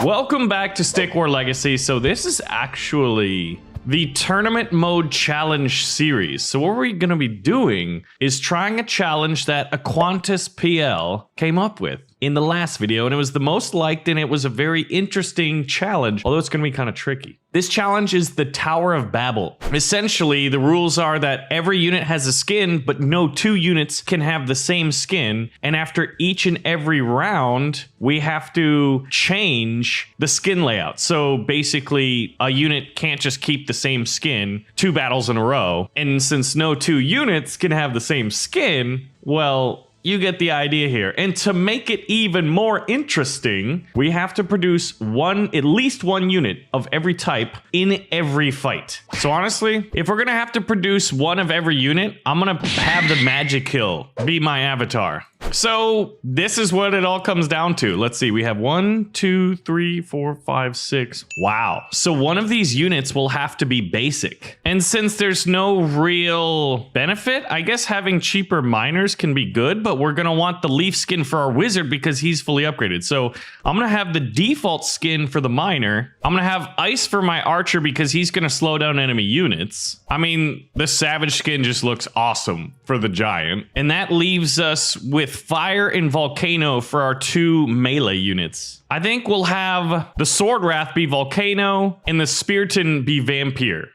Welcome back to Stick War Legacy. So this is actually the tournament mode challenge series. So what we're going to be doing is trying a challenge that Aquantis PL came up with in the last video, and it was the most liked, and it was a very interesting challenge, although it's going to be kind of tricky. This challenge is the Tower of Babel. Essentially, the rules are that every unit has a skin, but no two units can have the same skin, and after each and every round, we have to change the skin layout. So basically, a unit can't just keep the same skin 2 battles in a row, and since no two units can have the same skin, well, you get the idea here. And to make it even more interesting, we have to produce at least one unit of every type in every fight. So honestly, if we're gonna have to produce one of every unit, I'm gonna have the Magic Kill be my avatar. So this is what it all comes down to. Let's see, we have 1, 2, 3, 4, 5, 6. Wow. So one of these units will have to be basic. And since there's no real benefit, I guess having cheaper miners can be good, but we're gonna want the leaf skin for our wizard because he's fully upgraded. So I'm gonna have the default skin for the miner. I'm gonna have ice for my archer because he's gonna slow down enemy units. I mean, the savage skin just looks awesome for the giant. And that leaves us with fire and volcano for our 2 melee units. I think we'll have the Sword Wrath be Volcano and the Spearton be Vampiric.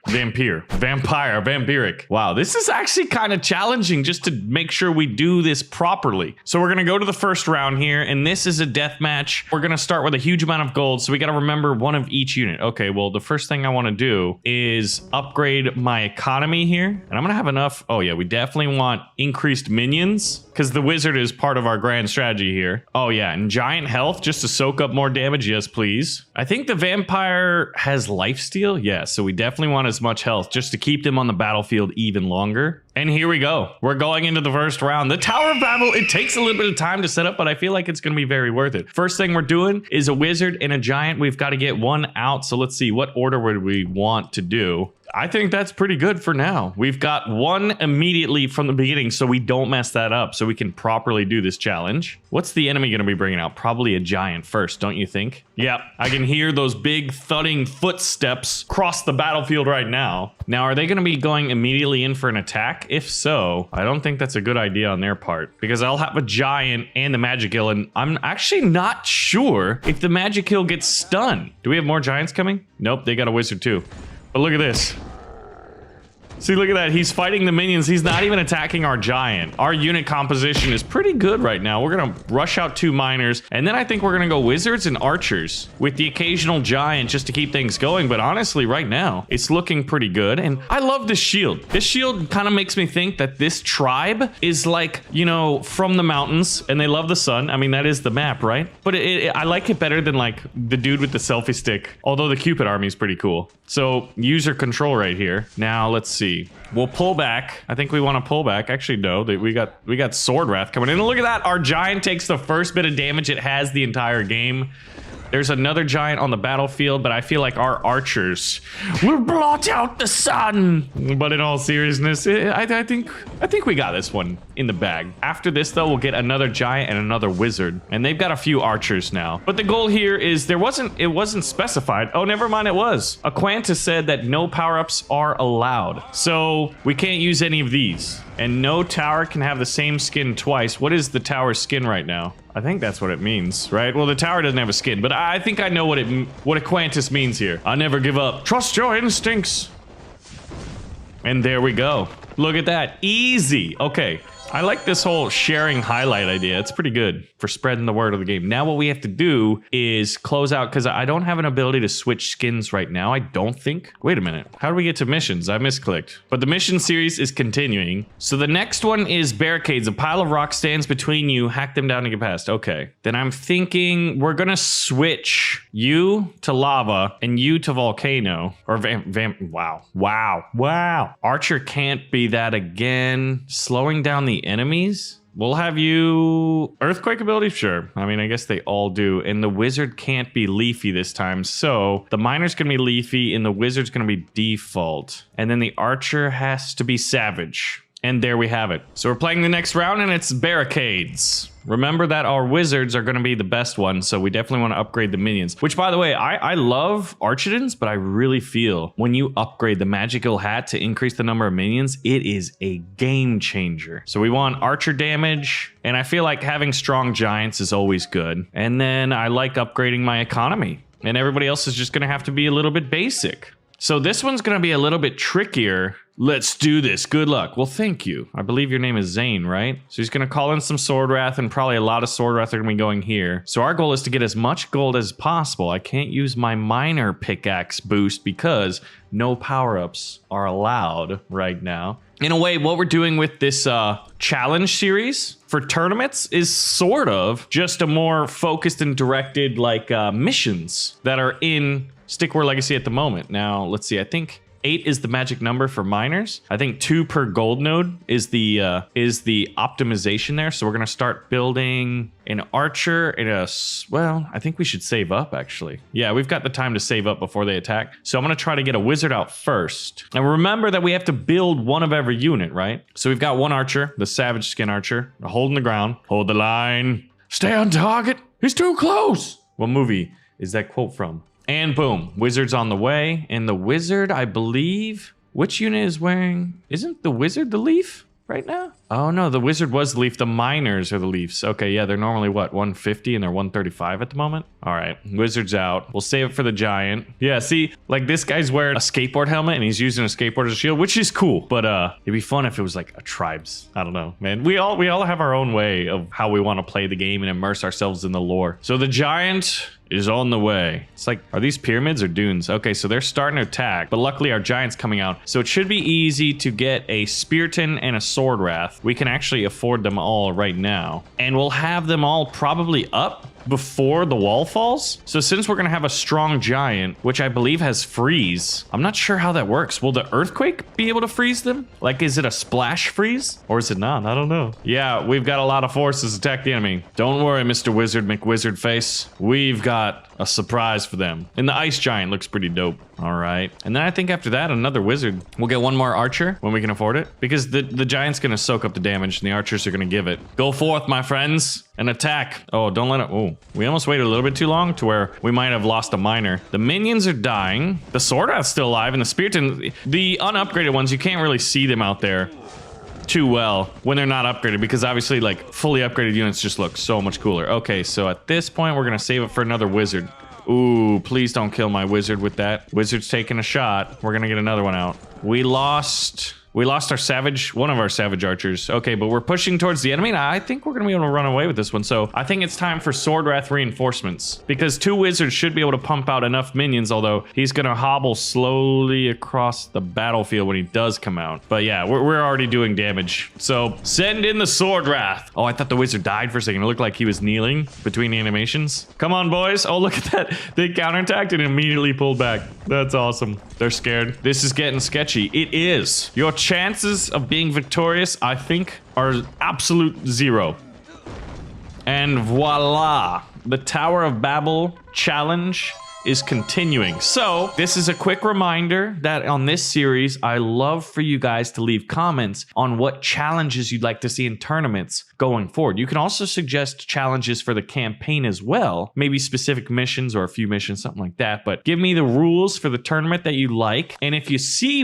Wow, this is actually kind of challenging just to make sure we do this properly. So we're gonna go to the first round here, and this is a death match. We're gonna start with a huge amount of gold, so we gotta remember one of each unit. Okay, well, the first thing I wanna do is upgrade my economy here, and I'm gonna have enough. Oh yeah, we definitely want increased minions, because the wizard is part of our grand strategy here. Oh yeah, and giant health just to soak up more damage. Yes, please. I think the vampire has lifesteal. Yeah, so we definitely want as much health just to keep them on the battlefield even longer. And here we go. We're going into the first round. The Tower of Babel, it takes a little bit of time to set up, but I feel like it's going to be very worth it. First thing we're doing is a wizard and a giant. We've got to get one out. So let's see, what order would we want to do? I think that's pretty good for now. We've got one immediately from the beginning, so we don't mess that up, so we can properly do this challenge. What's the enemy going to be bringing out? Probably a giant first, don't you think? Yep, I can hear those big thudding footsteps cross the battlefield right now. Now, are they going to be going immediately in for an attack? If so, I don't think that's a good idea on their part, because I'll have a giant and the Magic Kill, and I'm actually not sure if the Magic Kill gets stunned. Do we have more giants coming? Nope, they got a wizard too. But look at this. See, look at that. He's fighting the minions. He's not even attacking our giant. Our unit composition is pretty good right now. We're going to rush out 2 miners. And then I think we're going to go wizards and archers with the occasional giant just to keep things going. But honestly, right now, it's looking pretty good. And I love this shield. This shield kind of makes me think that this tribe is like, you know, from the mountains. And they love the sun. I mean, that is the map, right? But I like it better than like the dude with the selfie stick. Although the Cupid army is pretty cool. So user control right here. Now, let's see. We'll pull back. I think we want to pull back. Actually, no. We got Sword Wrath coming in. And look at that. Our giant takes the first bit of damage it has the entire game. There's another giant on the battlefield, but I feel like our archers will blot out the sun. But in all seriousness, I think we got this one in the bag. After this, though, we'll get another giant and another wizard, and they've got a few archers now. But the goal here is it wasn't specified. Oh, never mind, it was. Aquantis said that no power-ups are allowed, so we can't use any of these. And no tower can have the same skin twice. What is the tower skin right now? I think that's what it means, right? Well, the tower doesn't have a skin, but I think I know what Aquantis means here. I never give up. Trust your instincts. And there we go. Look at that. Easy. Okay. I like this whole sharing highlight idea. It's pretty good for spreading the word of the game. Now what we have to do is close out, because I don't have an ability to switch skins right now, I don't think. Wait a minute. How do we get to missions? I misclicked. But the mission series is continuing. So the next one is barricades. A pile of rocks stands between you. Hack them down to get past. Okay. Then I'm thinking we're going to switch you to lava and you to volcano. Or wow. Archer can't be that again. Slowing down the enemies. We'll have you earthquake ability, sure. I mean, I guess they all do. And the wizard can't be leafy this time, so the miner's gonna be leafy and the wizard's gonna be default, and then the archer has to be savage. And there we have it. So we're playing the next round and it's barricades. Remember that our wizards are going to be the best ones, so we definitely want to upgrade the minions. Which, by the way, I love Archidons, but I really feel when you upgrade the magical hat to increase the number of minions, it is a game changer. So we want archer damage, and I feel like having strong giants is always good. And then I like upgrading my economy, and everybody else is just going to have to be a little bit basic. So this one's going to be a little bit trickier. Let's do this. Good luck. Well, thank you. I believe your name is Zane, right? So he's going to call in some Sword Wrath, and probably a lot of Sword Wrath are going to be going here. So our goal is to get as much gold as possible. I can't use my minor pickaxe boost because no power-ups are allowed right now. In a way, what we're doing with this challenge series for tournaments is sort of just a more focused and directed like missions that are in Stick War Legacy at the moment. Now, let's see. I think 8 is the magic number for miners. I think 2 per gold node is the optimization there. So we're gonna start building an archer and well, I think we should save up actually. Yeah, we've got the time to save up before they attack. So I'm gonna try to get a wizard out first. And remember that we have to build one of every unit, right? So we've got one archer, the savage skin archer, holding the ground, hold the line, stay on target. He's too close. What movie is that quote from? And boom, wizard's on the way. And the wizard, I believe, which unit is wearing? Isn't the wizard the leaf right now? Oh no, the wizard was the leaf. The miners are the leafs. Okay, yeah, they're normally what, 150 and they're 135 at the moment? All right, wizard's out. We'll save it for the giant. Yeah, see, like this guy's wearing a skateboard helmet and he's using a skateboard as a shield, which is cool. But it'd be fun if it was like a tribes. I don't know, man. We all have our own way of how we want to play the game and immerse ourselves in the lore. So the giant is on the way. It's like, are these pyramids or dunes? Okay, so they're starting to attack, but luckily our giant's coming out. So it should be easy to get a Spearton and a Sword Wrath. We can actually afford them all right now. And we'll have them all probably up before the wall falls. So since we're gonna have a strong giant, which I believe has freeze, I'm not sure how that works. Will the earthquake be able to freeze them? Like, is it a splash freeze or is it not? I don't know. Yeah, we've got a lot of forces attack the enemy. Don't worry, Mr. Wizard McWizard Face. We've got a surprise for them. And the ice giant looks pretty dope. All right. And then I think after that, another wizard. We'll get one more archer when we can afford it, because the giant's gonna soak up the damage and the archers are gonna give it. Go forth, my friends, and attack. Oh, don't let it. Oh, we almost waited a little bit too long to where we might have lost a miner. The minions are dying. The Sword Wrath's still alive, and the Spearton, the unupgraded ones, you can't really see them out there too well when they're not upgraded, because obviously like fully upgraded units just look so much cooler. Okay, so at this point we're gonna save it for another wizard. Ooh, please don't kill my wizard with that. Wizard's taking a shot. We're gonna get another one out. We lost our savage, one of our savage archers. Okay, but we're pushing towards the enemy. I think we're gonna be able to run away with this one. So I think it's time for Sword Wrath reinforcements, because 2 wizards should be able to pump out enough minions, although he's gonna hobble slowly across the battlefield when he does come out. But yeah, we're already doing damage. So send in the Sword Wrath. Oh, I thought the wizard died for a second. It looked like he was kneeling between animations. Come on, boys. Oh, look at that. They counterattacked and immediately pulled back. That's awesome. They're scared. This is getting sketchy. It is. Your chances of being victorious, I think, are absolute 0. And voila, the Tower of Babel challenge is continuing. So this is a quick reminder that on this series, I love for you guys to leave comments on what challenges you'd like to see in tournaments going forward. You can also suggest challenges for the campaign as well, maybe specific missions or a few missions, something like that. But give me the rules for the tournament that you like. And if you see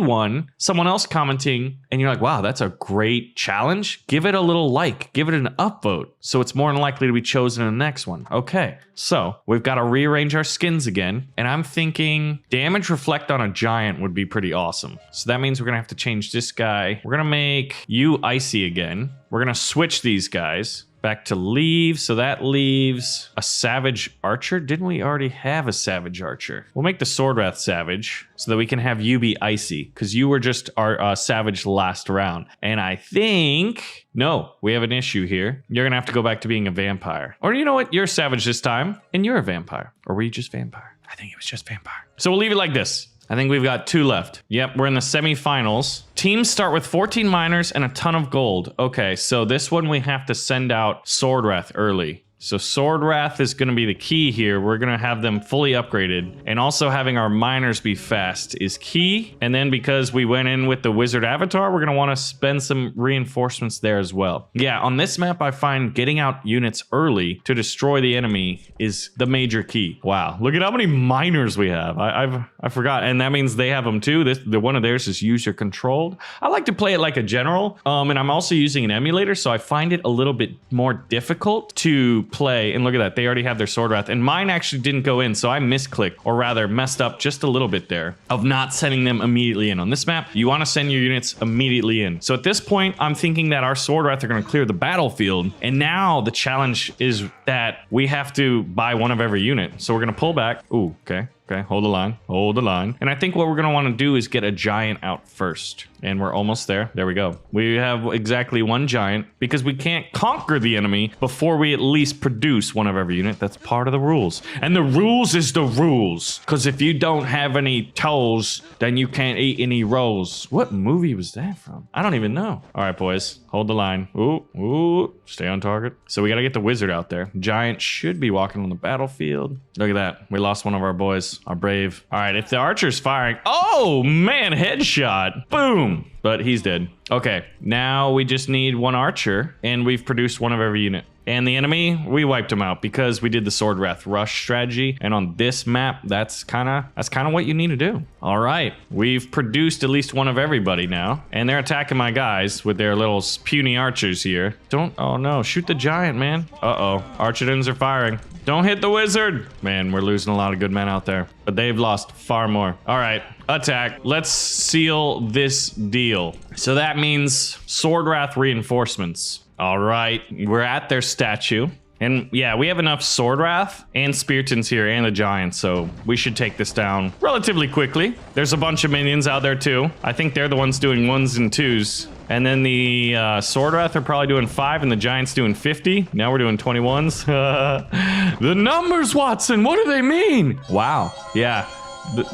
someone else commenting, and you're like, wow, that's a great challenge, give it a little like, give it an upvote, so it's more than likely to be chosen in the next one. Okay, so we've got to rearrange our skins again, and I'm thinking damage reflect on a giant would be pretty awesome. So that means we're gonna have to change this guy. We're gonna make you icy again. We're gonna switch these guys back to leave, so that leaves a savage archer. Didn't we already have a savage archer? We'll make the Sword Wrath savage so that we can have you be icy, because you were just our savage last round. And I think, no, we have an issue here. You're gonna have to go back to being a vampire. Or you know what? You're savage this time, and you're a vampire. Or were you just vampire? I think it was just vampire. So we'll leave it like this. I think we've got 2 left. Yep, we're in the semifinals. Teams start with 14 miners and a ton of gold. Okay, so this one we have to send out Sword Wrath early. So Sword Wrath is going to be the key here. We're going to have them fully upgraded. And also having our miners be fast is key. And then because we went in with the wizard avatar, we're going to want to spend some reinforcements there as well. Yeah, on this map, I find getting out units early to destroy the enemy is the major key. Wow, look at how many miners we have. I forgot. And that means they have them too. The one of theirs is user controlled. I like to play it like a general. And I'm also using an emulator, so I find it a little bit more difficult to play. And look at that, they already have their Sword Wrath, and mine actually didn't go in, so I misclicked, or rather messed up just a little bit there of not sending them immediately in. On this map, you want to send your units immediately in. So at this point, I'm thinking that our Sword Wrath are going to clear the battlefield, and now the challenge is that we have to buy one of every unit. So we're going to pull back. Ooh, okay. Okay, hold the line, hold the line. And I think what we're gonna wanna do is get a giant out first. And we're almost there. There we go. We have exactly one giant because we can't conquer the enemy before we at least produce one of every unit. That's part of the rules. And the rules is the rules. Because if you don't have any toes, then you can't eat any rolls. What movie was that from? I don't even know. All right, boys, hold the line. Ooh, stay on target. So we gotta get the wizard out there. Giant should be walking on the battlefield. Look at that. We lost one of our boys. Our brave. All right, if the archer's firing, oh man, headshot, boom, but he's dead. Okay, now we just need one archer, and we've produced one of every unit. And the enemy, we wiped him out because we did the Sword Wrath rush strategy. And on this map, that's kind of what you need to do. All right, we've produced at least one of everybody now, and they're attacking my guys with their little puny archers here. Oh no, shoot the giant, man. Uh-oh, archerdins are firing. Don't hit the wizard. Man, we're losing a lot of good men out there, but they've lost far more. All right, attack. Let's seal this deal. So that means Sword Wrath reinforcements. All right, we're at their statue. And yeah, we have enough Sword Wrath and Speartons here and the Giants, so we should take this down relatively quickly. There's a bunch of minions out there too. I think they're the ones doing 1s and 2s. And then the Sword Wrath are probably doing 5 and the Giants doing 50. Now we're doing 21s. The numbers, Watson, what do they mean? Wow, yeah.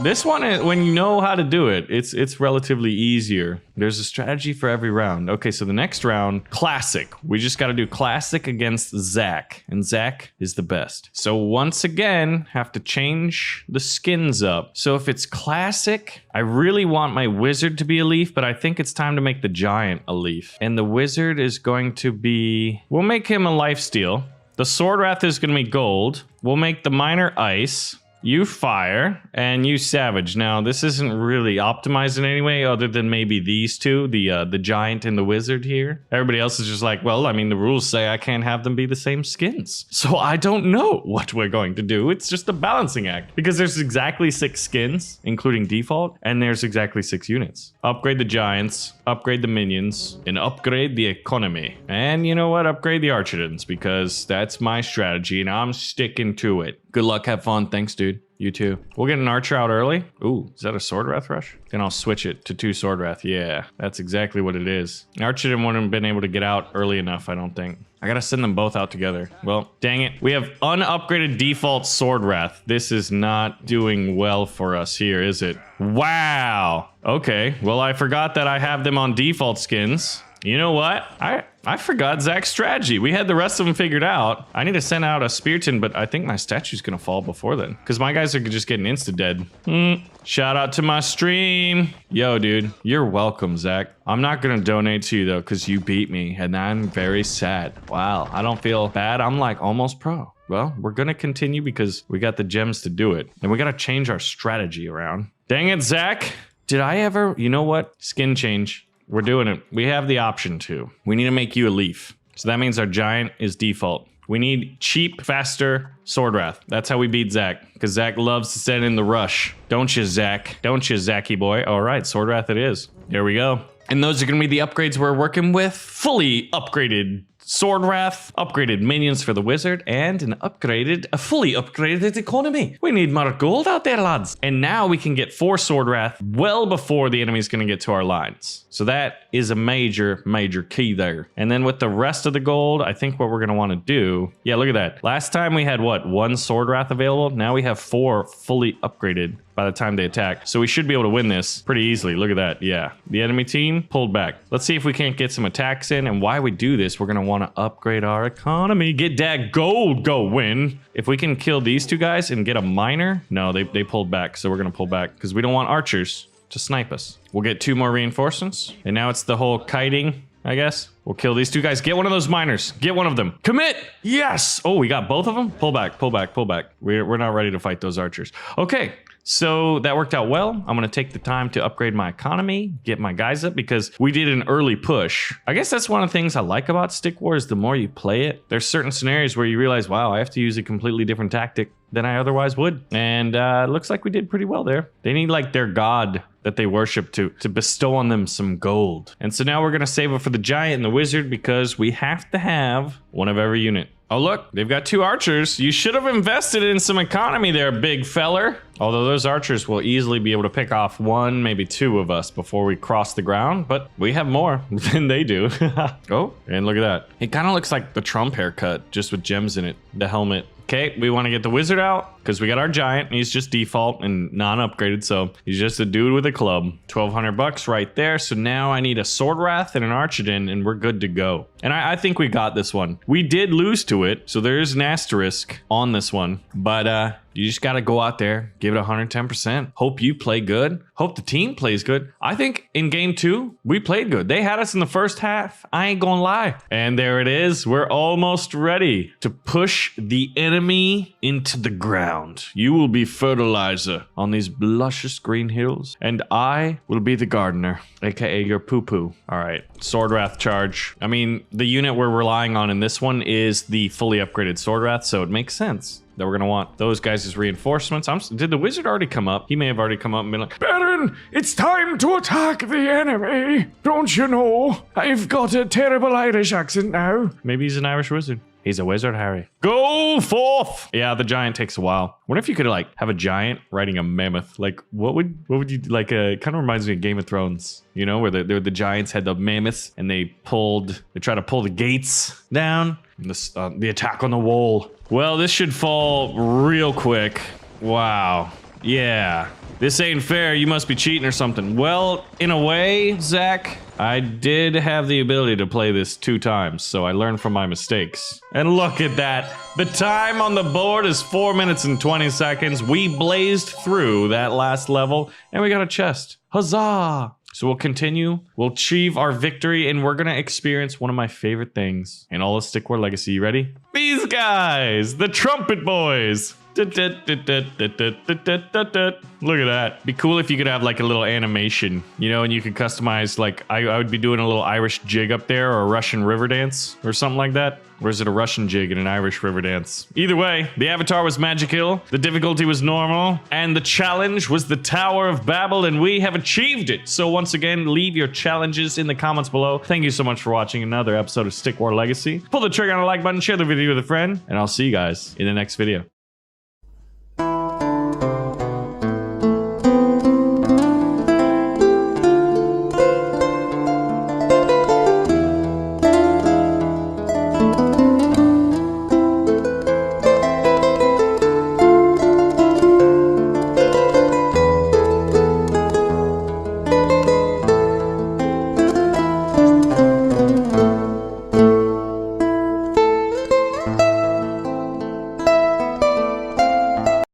This one, when you know how to do it, it's relatively easier. There's a strategy for every round. Okay, so the next round, classic. We just got to do classic against Zach, and Zach is the best. So once again, have to change the skins up. So if it's classic, I really want my wizard to be a leaf, but I think it's time to make the giant a leaf. And the wizard is going to be, we'll make him a lifesteal. The Sword Wrath is going to be gold. We'll make the miner ice. You fire, and you savage. Now, this isn't really optimized in any way other than maybe these two, the giant and the wizard here. Everybody else is just like, well, I mean, the rules say I can't have them be the same skins. So I don't know what we're going to do. It's just a balancing act. Because there's exactly 6 skins, including default, and there's exactly 6 units. Upgrade the giants, upgrade the minions, and upgrade the economy. And you know what? Upgrade the archerdins, because that's my strategy, and I'm sticking to it. Good luck, have fun. Thanks, dude. You too. We'll get an archer out early. Ooh, is that a Sword Wrath rush? Then I'll switch it to 2 Sword Wrath. Yeah, that's exactly what it is. Archer didn't want to have been able to get out early enough, I don't think. I gotta send them both out together. Well, dang it. We have unupgraded default Sword Wrath. This is not doing well for us here, is it? Wow. Okay, well, I forgot that I have them on default skins. You know what? I forgot Zach's strategy. We had the rest of them figured out. I need to send out a Spearton, but I think my statue's gonna fall before then. Because my guys are just getting insta-dead. Shout out to my stream. Yo, dude, you're welcome, Zach. I'm not gonna donate to you, though, because you beat me, and I'm very sad. Wow, I don't feel bad. I'm like almost pro. Well, we're gonna continue because we got the gems to do it. And we gotta change our strategy around. Dang it, Zach. Did I ever... You know what? Skin change. We're doing it. We have the option to. We need to make you a leaf. So that means our giant is default. We need cheap, faster Sword Wrath. That's how we beat Zach. Because Zach loves to send in the rush. Don't you, Zach? Don't you, Zachy boy? All right, Sword Wrath it is. Here we go. And those are going to be the upgrades we're working with. Fully upgraded Sword Wrath, upgraded minions for the wizard, and a fully upgraded economy. We need more gold out there, lads. And now we can get 4 Sword Wrath well before the enemy's gonna get to our lines. So that is a major, major key there. And then with the rest of the gold, I think what we're gonna wanna do, yeah, look at that. Last time we had what, 1 Sword Wrath available? Now we have 4 fully upgraded by the time they attack. So we should be able to win this pretty easily. Look at that. Yeah. The enemy team pulled back. Let's see if we can't get some attacks in. And why we do this, we're going to want to upgrade our economy. Get that gold. Go win. If we can kill these two guys and get a miner. No, they pulled back. So we're going to pull back because we don't want archers to snipe us. We'll get 2 more reinforcements. And now it's the whole kiting, I guess. We'll kill these 2 guys. Get one of those miners. Get one of them. Commit. Yes. Oh, we got both of them. Pull back, pull back, pull back. We're not ready to fight those archers. Okay. So that worked out well. I'm going to take the time to upgrade my economy, get my guys up because we did an early push. I guess that's one of the things I like about Stick Wars. The more you play it, there's certain scenarios where you realize, wow, I have to use a completely different tactic than I otherwise would. And looks like we did pretty well there. They need like their god that they worship to bestow on them some gold. And so now we're going to save it for the giant and the wizard because we have to have one of every unit. Oh, look, they've got 2 archers. You should have invested in some economy there, big feller. Although those archers will easily be able to pick off 1, maybe 2 of us before we cross the ground, but we have more than they do. Oh, and look at that. It kind of looks like the Trump haircut, just with gems in it, the helmet. Okay, we want to get the wizard out because we got our giant and he's just default and non-upgraded, so he's just a dude with a club. 1,200 bucks right there. So now I need a sword wrath and an archidin and we're good to go. And I think we got this one. We did lose to it, so there is an asterisk on this one, but you just got to go out there, give it 110%. Hope you play good. Hope the team plays good. I think in game 2, we played good. They had us in the first half. I ain't gonna lie. And there it is. We're almost ready to push the enemy into the ground. You will be fertilizer on these luscious green hills, and I will be the gardener, aka your poo-poo. All right, Sword Wrath charge. I mean, the unit we're relying on in this one is the fully upgraded Sword Wrath, so it makes sense that we're gonna want those guys as reinforcements. Did the wizard already come up? He may have already come up and been like, Baron, it's time to attack the enemy. Don't you know? I've got a terrible Irish accent now. Maybe he's an Irish wizard. He's a wizard, Harry. Go forth! Yeah, the giant takes a while. What if you could like have a giant riding a mammoth? Like, what would you like? It kind of reminds me of Game of Thrones. You know, where the giants had the mammoths and they try to pull the gates down. The attack on the wall. Well, this should fall real quick. Wow. Yeah. This ain't fair. You must be cheating or something. Well, in a way, Zach, I did have the ability to play this 2 times, so I learned from my mistakes. And look at that. The time on the board is 4 minutes and 20 seconds. We blazed through that last level, and we got a chest. Huzzah! So we'll continue, we'll achieve our victory, and we're gonna experience one of my favorite things in all of Stick War Legacy. You ready? These guys, the trumpet boys. Look at that. Be cool if you could have like a little animation, you know, and you could customize, like, I would be doing a little Irish jig up there or a Russian river dance or something like that. Or is it a Russian jig and an Irish river dance? Either way, the avatar was magical, the difficulty was normal, and the challenge was the Tower of Babel, and we have achieved it. So once again, leave your challenges in the comments below. Thank you so much for watching another episode of Stick War Legacy. Pull the trigger on the like button, share the video with a friend, and I'll see you guys in the next video.